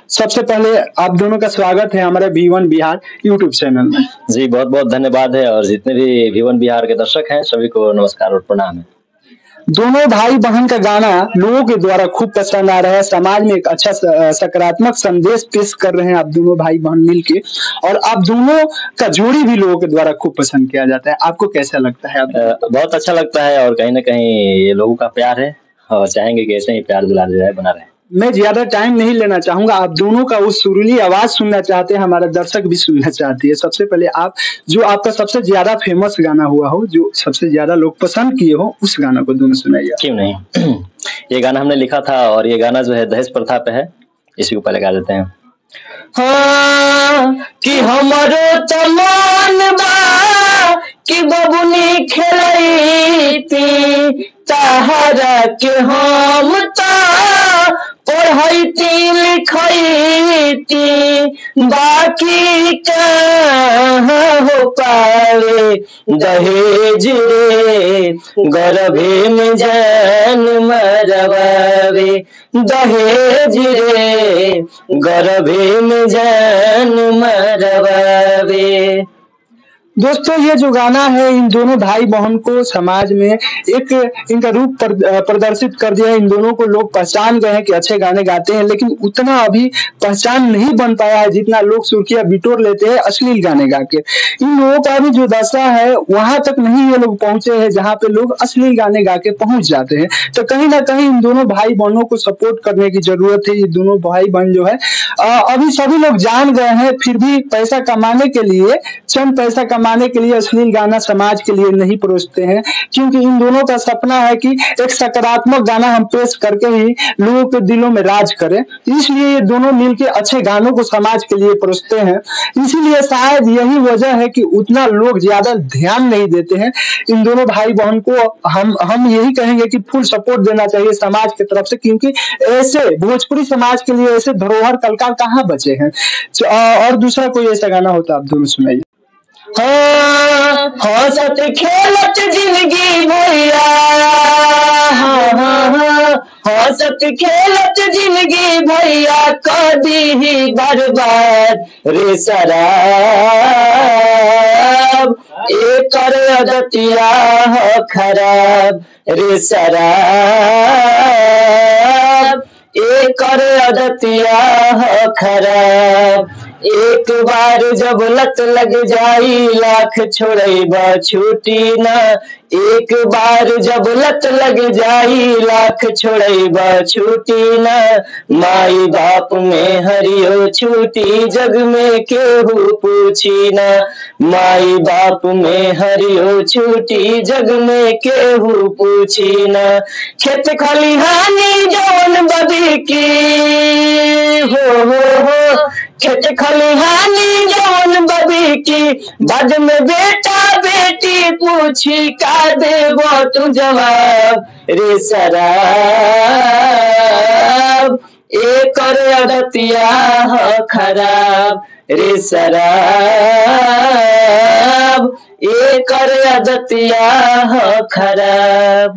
सबसे पहले आप दोनों का स्वागत है हमारे V1 बिहार यूट्यूब चैनल में। जी बहुत बहुत धन्यवाद है और जितने भी V1 बिहार के दर्शक हैं सभी को नमस्कार और प्रणाम है। दोनों भाई बहन का गाना लोगों के द्वारा खूब पसंद आ रहा है, समाज में एक अच्छा सकारात्मक संदेश पेश कर रहे हैं आप दोनों भाई बहन मिलके, और आप दोनों का जोड़ी भी लोगों के द्वारा खूब पसंद किया जाता है। आपको कैसा लगता है? बहुत अच्छा लगता है और कहीं ना कहीं ये लोगों का प्यार है और चाहेंगे कि ऐसे ही प्यार दुलार जो है बना रहे। मैं ज्यादा टाइम नहीं लेना चाहूंगा, आप दोनों का उस सुरीली आवाज सुनना चाहते हैं, हमारा दर्शक भी सुनना चाहती है। सबसे पहले आप जो आपका सबसे ज्यादा फेमस गाना हुआ हो, जो सबसे ज्यादा लोग पसंद किए हो, उस गाना को दोनों सुनाइए। क्यों नहीं ये गाना हमने लिखा था और ये गाना जो है दहेज प्रथा पे है, इसी को पहले गा देते हैं। हाँ कि हमारो तमान बा कि बबुनी खेलैती ताहरा के हम पढ़ैती लिखैती, बाकी कहाँ हो पावे दहेज रे गर्भे में जान मरवावे, दहेज रे गर्भे में जान मरवावे। दोस्तों, ये जो गाना है इन दोनों भाई बहन को समाज में एक इनका रूप प्रदर्शित कर दिया है। इन दोनों को लोग पहचान गए हैं कि अच्छे गाने गाते हैं, लेकिन उतना अभी पहचान नहीं बन पाया है जितना लोग सुर्खियां बिटोर लेते हैं अश्लील गाने गा के। इन लोगों का भी जो दशा है वहां तक नहीं ये लोग पहुंचे हैं जहां पे लोग अश्लील गाने गा के पहुंच जाते हैं। तो कहीं ना कहीं इन दोनों भाई बहनों को सपोर्ट करने की जरूरत है। ये दोनों भाई बहन जो है अभी सभी लोग जान गए हैं, फिर भी पैसा कमाने के लिए, चंद पैसा कमाने के लिए अश्लील गाना समाज के लिए नहीं परोसते हैं, क्योंकि इन दोनों का सपना है कि एक सकारात्मक गाना हम पेश करके ही लोगों के दिलों में राज करें। इसलिए ये दोनों मिलके अच्छे गानों को समाज के लिए परोसते हैं। इसीलिए शायद यही वजह है कि उतना लोग ज्यादा ध्यान नहीं देते हैं। इन दोनों भाई बहन को हम यही कहेंगे कि फुल सपोर्ट देना चाहिए समाज की तरफ से, क्योंकि ऐसे भोजपुरी समाज के लिए ऐसे धरोहर कलाकार कहाँ बचे हैं। और दूसरा कोई ऐसा गाना होता आप दोनों सुनाइए। हाँ हंसत खेलत जिंदगी भैया, हंसत खेलत जिंदगी भैया कदी ही बर्बाद रे शराब, एकर अदतिया हो खराब रे शराब, एकर अदतिया हो खराब। एक बार जब लत लग जाई लाख छोड़ैबा छूटी ना, एक बार जब लत लग जाई लाख छोड़ैबा छूटी ना, माई बाप में हरियो छूटी जग में केहू पूछी ना, माई बाप में हरियो छूटी जग में केहू पूछी ना। खेत खलिहानी जौन बदी की हो खेत खलिहानी जौन बदी की, बाद में बेटा बेटी पूछी का देबो तू जवाब रे शराब, एकर अदतिया हो खराब रे शराब, एकर अदतिया हो खराब।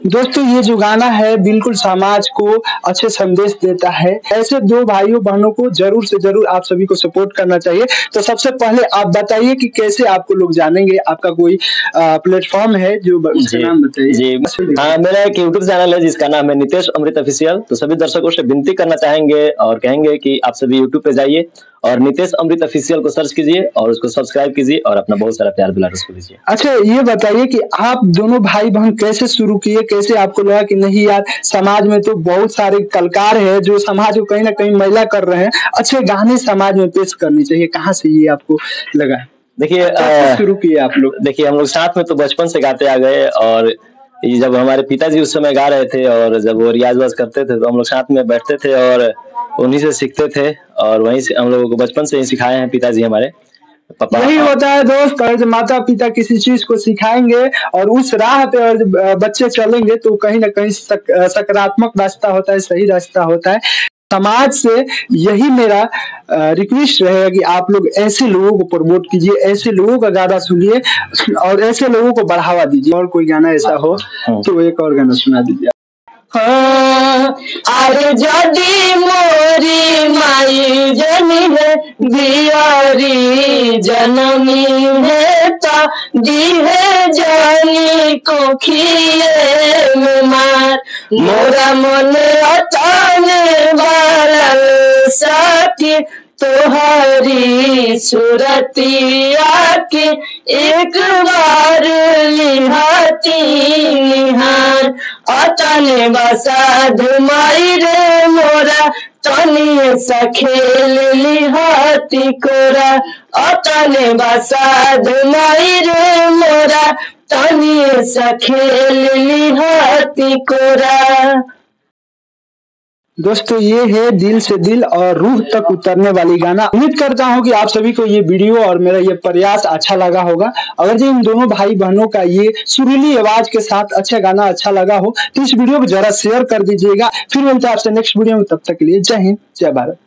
दोस्तों, ये जो गाना है बिल्कुल समाज को अच्छे संदेश देता है। ऐसे दो भाइयों बहनों को जरूर से जरूर आप सभी को सपोर्ट करना चाहिए। तो सबसे पहले आप बताइए कि कैसे आपको लोग जानेंगे, आपका कोई प्लेटफॉर्म है जो उसका नाम बताइए। जी हाँ, मेरा एक यूट्यूब चैनल है जिसका नाम है नितेश अमृत ऑफिशियल। तो सभी दर्शकों से विनती करना चाहेंगे और कहेंगे कि आप सभी यूट्यूब पे जाइए और नितेश अमृत ऑफिशियल को सर्च कीजिए और उसको सब्सक्राइब कीजिए और अपना बहुत सारा प्यार दुलार उसको दीजिए। अच्छा, ये बताइए कि आप दोनों भाई बहन कैसे शुरू किए, कैसे आपको लगा कि नहीं यार समाज में तो बहुत सारे कलाकार हैं जो समाज को कहीं ना कहीं मैला कर रहे हैं, अच्छे गाने समाज में पेश करनी चाहिए, कहाँ से ये आपको लगा? देखिए शुरू किए आप लोग? देखिए हम लोग साथ में तो बचपन से गाते आ गए, और जब हमारे पिताजी उस समय गा रहे थे और जब वो रियाज वाज करते थे तो हम लोग साथ में बैठते थे और उन्हीं से सीखते थे, और वहीं से हम लोगों को बचपन से ही सिखाए हैं पिताजी हमारे। पापा यही होता है दोस्त, और जब माता पिता किसी चीज को सिखाएंगे और उस राह पे और बच्चे चलेंगे तो कहीं ना कहीं सकारात्मक रास्ता होता है, सही रास्ता होता है। समाज से यही मेरा रिक्वेस्ट रहेगा कि आप लोग ऐसे लोगों को प्रमोट कीजिए, ऐसे लोगों का गाना सुनिए और ऐसे लोगों को बढ़ावा दीजिए। और कोई गाना ऐसा हो तो एक और गाना सुना दीजिए। अरे जदी मोरी माई जनी है दियारी जनमी है ता दी है जानी को खिए में मार मोरा मन अचाने वाला साथी तोहारी सूरतिया के एक बार लिहाती निहार अचाने बसा धुमाई रे मोरा तनी सा खेल लिहाती कोरा अचाने बसा धुमाई रे मोरा तनी सा खेल लिहाती कोरा। दोस्तों ये है दिल से दिल और रूह तक उतरने वाली गाना। उम्मीद करता हूँ कि आप सभी को ये वीडियो और मेरा ये प्रयास अच्छा लगा होगा। अगर जो इन दोनों भाई बहनों का ये सुरीली आवाज के साथ अच्छा गाना अच्छा लगा हो तो इस वीडियो को जरा शेयर कर दीजिएगा। फिर मिलते हैं आपसे नेक्स्ट वीडियो में, तब तक के लिए जय हिंद जय भारत।